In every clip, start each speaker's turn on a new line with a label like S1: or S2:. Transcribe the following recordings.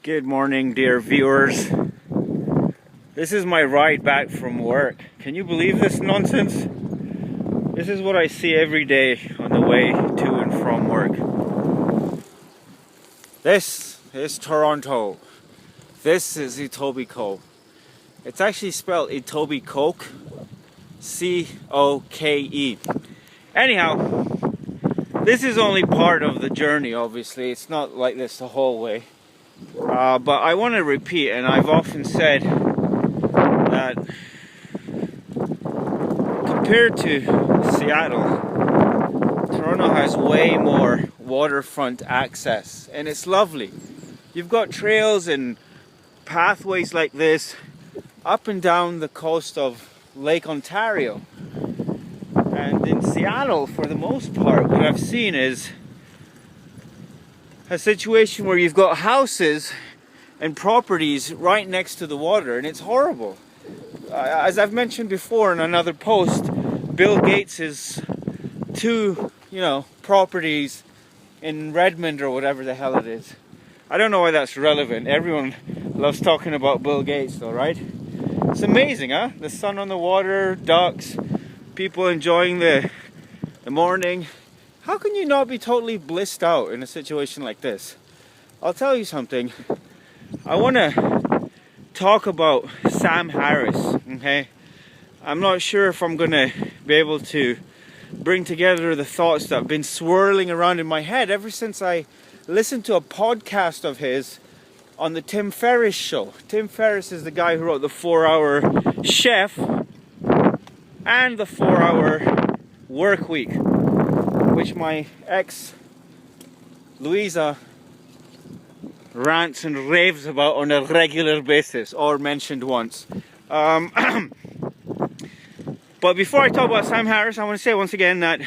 S1: Good morning, dear viewers. This is my ride back from work. Can you believe this nonsense? This is what I see every day on the way to and from work. This is Toronto. This is Etobicoke. It's actually spelled Etobicoke, C-O-K-E. Anyhow, this is only part of the journey, obviously. It's not like this the whole way. But I want to repeat, and I've often said that compared to Seattle, Toronto has way more waterfront access, and it's lovely. You've got trails and pathways like this up and down the coast of Lake Ontario. And in Seattle, for the most part, what I've seen is a situation where you've got houses and properties right next to the water, and it's horrible. As I've mentioned before in another post, Bill Gates' two, properties in Redmond or whatever the hell it is. I don't know why that's relevant. Everyone loves talking about Bill Gates though, right? It's amazing, huh? The sun on the water, ducks, people enjoying the morning. How can you not be totally blissed out in a situation like this? I'll tell you something. I want to talk about Sam Harris, okay? I'm not sure if I'm going to be able to bring together the thoughts that have been swirling around in my head ever since I listened to a podcast of his on the Tim Ferriss show. Tim Ferriss is the guy who wrote the 4-Hour Chef and the 4-Hour Work Week, which my ex Louisa rants and raves about on a regular basis, or mentioned once. But before I talk about Sam Harris, I want to say once again that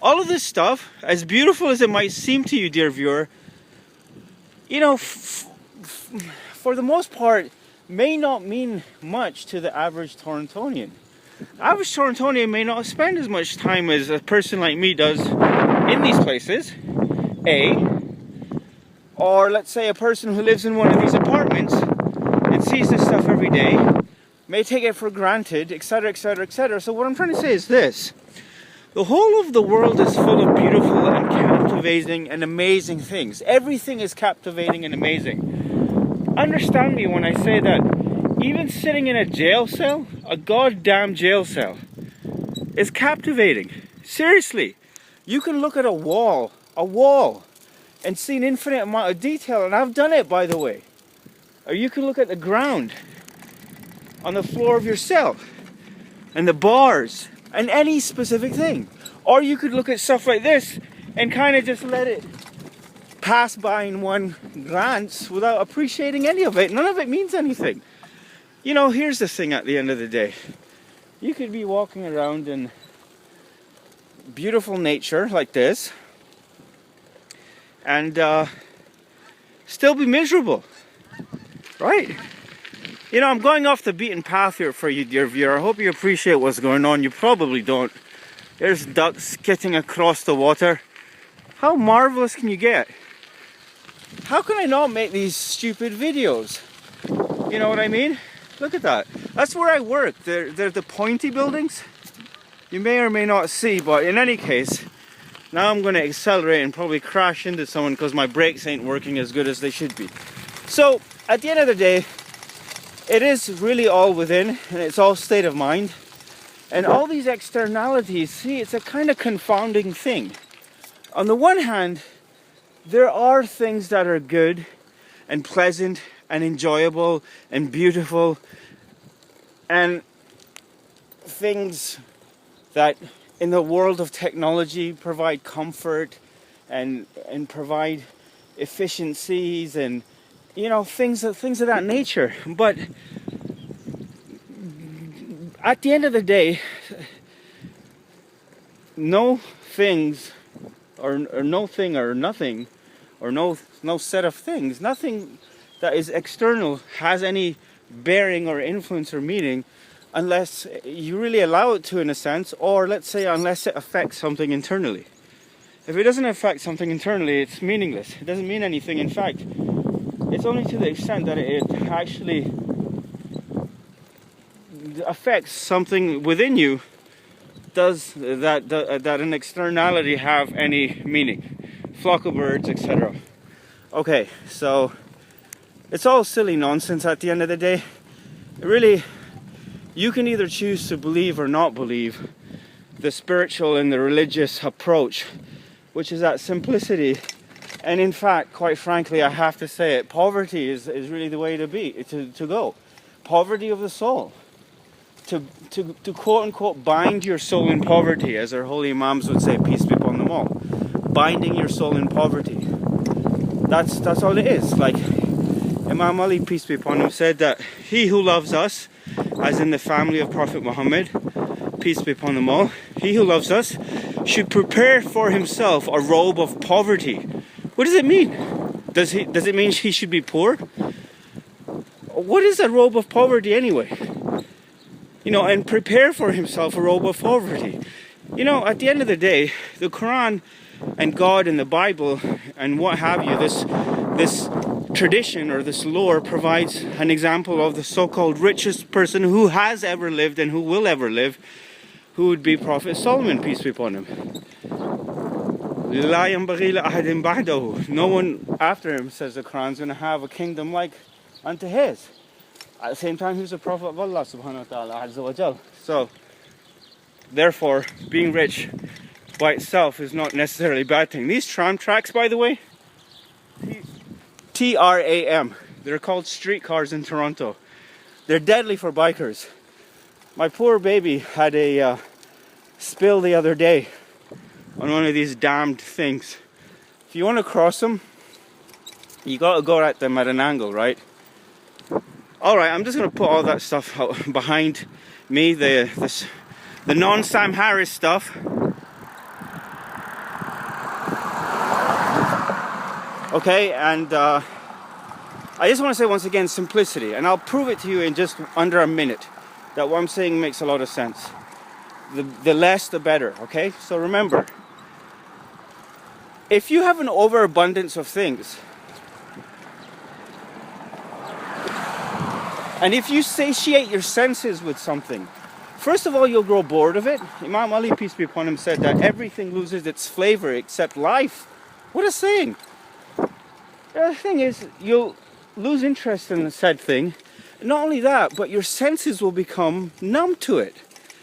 S1: all of this stuff, as beautiful as it might seem to you, dear viewer, for the most part, may not mean much to the average Torontonian. Average Torontonian may not spend as much time as a person like me does in these places, or let's say a person who lives in one of these apartments and sees this stuff every day may take it for granted, etc., etc., etc. So what I'm trying to say is this: the whole of the world is full of beautiful and captivating and amazing things. Everything is captivating and amazing. Understand me when I say that even sitting in a jail cell, a goddamn jail cell, is captivating. Seriously, you can look at a wall, and see an infinite amount of detail, and I've done it, by the way. Or you can look at the ground on the floor of your cell, and the bars, and any specific thing. Or you could look at stuff like this and kind of just let it pass by in one glance without appreciating any of it. None of it means anything. Here's the thing at the end of the day. You could be walking around in beautiful nature like this and still be miserable, right? I'm going off the beaten path here for you, dear viewer. I hope you appreciate what's going on. You probably don't. There's ducks skitting across the water. How marvelous can you get? How can I not make these stupid videos? You know what I mean? Look at that. That's where I work. They're the pointy buildings. You may or may not see, but in any case, now I'm going to accelerate and probably crash into someone because my brakes ain't working as good as they should be. So, at the end of the day, it is really all within, and it's all state of mind. And all these externalities, see, it's a kind of confounding thing. On the one hand, there are things that are good and pleasant and enjoyable and beautiful, and things that in the world of technology provide comfort and provide efficiencies and things of that nature. But at the end of the day, no things or no thing or nothing or no set of things, nothing that is external has any bearing or influence or meaning unless you really allow it to, in a sense, or let's say unless it affects something internally. If it doesn't affect something internally, it's meaningless. It doesn't mean anything. In fact, It's only to the extent that it actually affects something within you. Does that an externality have any meaning? Flock of birds, etc. Okay, so it's all silly nonsense at the end of the day. Really, you can either choose to believe or not believe the spiritual and the religious approach, which is that simplicity. And in fact, quite frankly, I have to say it, poverty is really the way to go. Poverty of the soul. To quote unquote bind your soul in poverty, as our holy imams would say, peace be upon them all. Binding your soul in poverty. That's all it is. Like Imam Ali, peace be upon him, said that he who loves us, as in the family of Prophet Muhammad, peace be upon them all, he who loves us should prepare for himself a robe of poverty. What does it mean? Does it mean he should be poor? What is a robe of poverty anyway? You know, and prepare for himself a robe of poverty. You know, at the end of the day, the Quran and God and the Bible and what have you, this tradition or this lore provides an example of the so-called richest person who has ever lived and who will ever live, who would be Prophet Solomon, peace be upon him. No one after him, says the Quran, is going to have a kingdom like unto his. At the same time, he was a prophet of Allah subhanahu wa ta'ala azza wa jal. So, therefore, being rich by itself is not necessarily a bad thing. These tram tracks, by the way, TRAM, they're called streetcars in Toronto. They're deadly for bikers. My poor baby had a spill the other day on one of these damned things. If you want to cross them, you got to go at them at an angle, right? Alright, I'm just going to put all that stuff out behind me, the non-Sam Harris stuff. Okay, and I just want to say once again, simplicity. And I'll prove it to you in just under a minute that what I'm saying makes a lot of sense. The less, the better, okay? So remember, if you have an overabundance of things, and if you satiate your senses with something, first of all, you'll grow bored of it. Imam Ali, peace be upon him, said that everything loses its flavor except life. What a saying. The thing is, you'll lose interest in the said thing. Not only that, but your senses will become numb to it.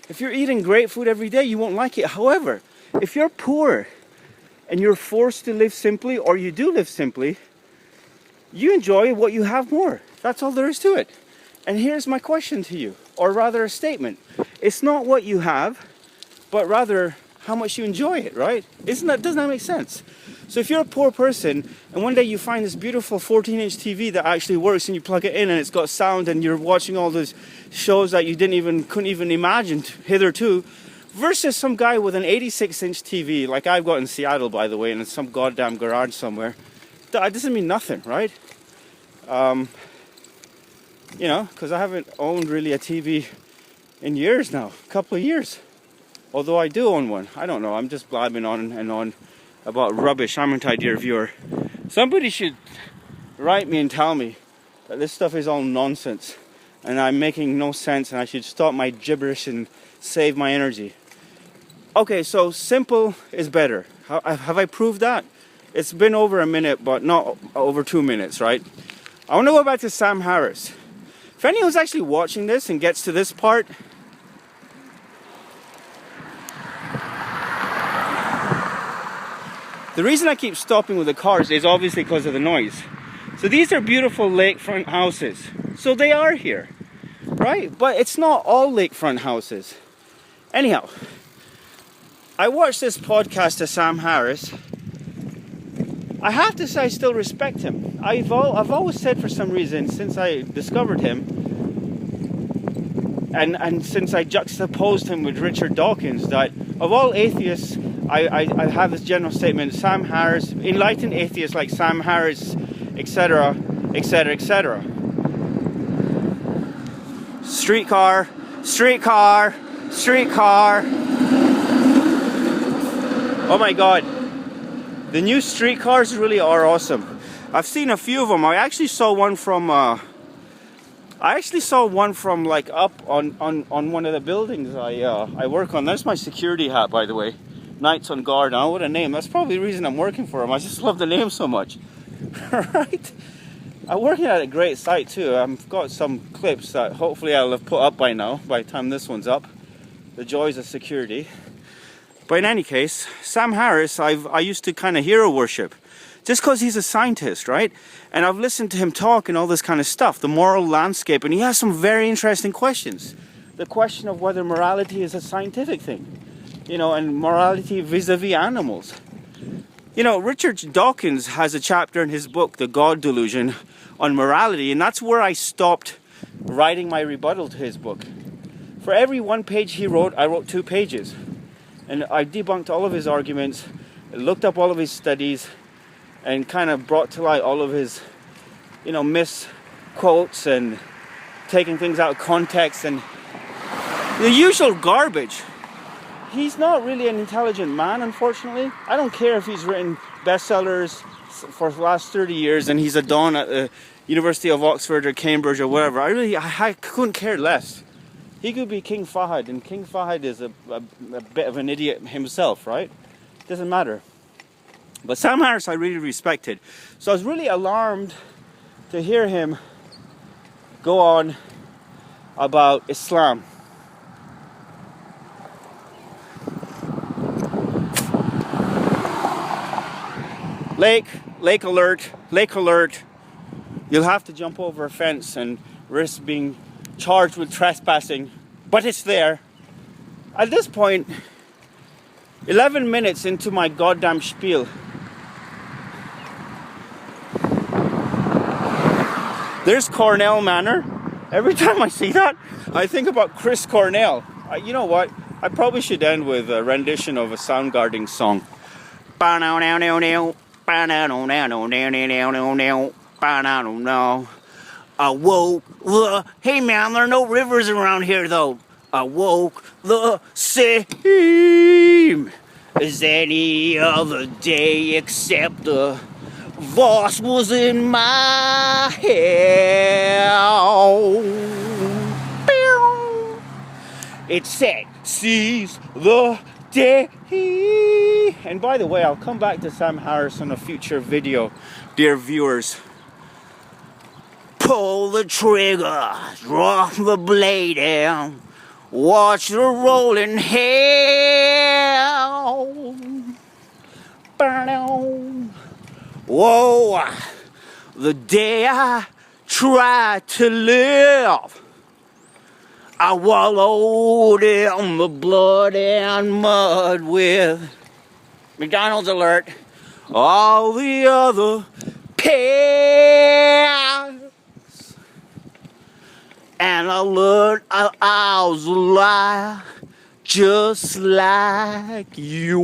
S1: If you're eating great food every day, you won't like it. However, if you're poor and you're forced to live simply, or you do live simply, you enjoy what you have more. That's all there is to it. And here's my question to you, or rather a statement. It's not what you have, but rather how much you enjoy it, right? Doesn't that make sense? So if you're a poor person and one day you find this beautiful 14-inch TV that actually works and you plug it in and it's got sound and you're watching all those shows that you couldn't even imagine hitherto, versus some guy with an 86-inch TV like I've got in Seattle, by the way, and in some goddamn garage somewhere, that doesn't mean nothing, right? You know, because I haven't owned really a TV in years now, a couple of years. Although I do own one. I don't know, I'm just blabbing on and on about rubbish, aren't I, dear viewer? Somebody should write me and tell me that this stuff is all nonsense and I'm making no sense and I should stop my gibberish and save my energy. Okay, so simple is better. Have I proved that? It's been over a minute, but not over 2 minutes, right? I want to go back to Sam Harris. If anyone's actually watching this and gets to this part, the reason I keep stopping with the cars is obviously because of the noise. So these are beautiful lakefront houses. So they are here, right? But it's not all lakefront houses. Anyhow, I watched this podcast of Sam Harris. I have to say I still respect him. I've always said for some reason since I discovered him and since I juxtaposed him with Richard Dawkins that of all atheists, I have this general statement, Sam Harris, enlightened atheists like Sam Harris, etc., etc., etc. Streetcar, streetcar, streetcar. Oh my God. The new streetcars really are awesome. I've seen a few of them. I actually saw one from like up on one of the buildings I work on. That's my security hat, by the way. Knights on Guard. Oh, what a name. That's probably the reason I'm working for him. I just love the name so much. Right? I'm working at a great site too. I've got some clips that hopefully I'll have put up by now, by the time this one's up. The joys of security. But in any case, Sam Harris, I used to kind of hero worship. Just because he's a scientist, right? And I've listened to him talk and all this kind of stuff, the moral landscape, and he has some very interesting questions. The question of whether morality is a scientific thing, you know, and morality vis-a-vis animals. You know, Richard Dawkins has a chapter in his book, The God Delusion, on morality, and that's where I stopped writing my rebuttal to his book. For every one page he wrote, I wrote 2 pages. And I debunked all of his arguments, looked up all of his studies, and kind of brought to light all of his, you know, misquotes and taking things out of context and the usual garbage. He's not really an intelligent man, unfortunately. I don't care if he's written bestsellers for the last 30 years and he's a don at the University of Oxford or Cambridge or wherever. I couldn't care less. He could be King Fahd, and King Fahd is a bit of an idiot himself, right? Doesn't matter. But Sam Harris I really respected. So I was really alarmed to hear him go on about Islam. Lake alert. You'll have to jump over a fence and risk being charged with trespassing, but it's there. At this point, 11 minutes into my goddamn spiel, there's Cornell Manor. Every time I see that, I think about Chris Cornell. You know what? I probably should end with a rendition of a Soundgarden song. I woke the... Hey man, there are no rivers around here though. I woke the same as any other day except the voice was in my head. It said, seize the day. And by the way, I'll come back to Sam Harris in a future video, dear viewers. Pull the trigger, drop the blade down, watch the rolling hell. Whoa, the day I tried to live, I wallowed in the blood and mud with McDonald's alert, all the other pairs. And I learned I was a liar, just like you.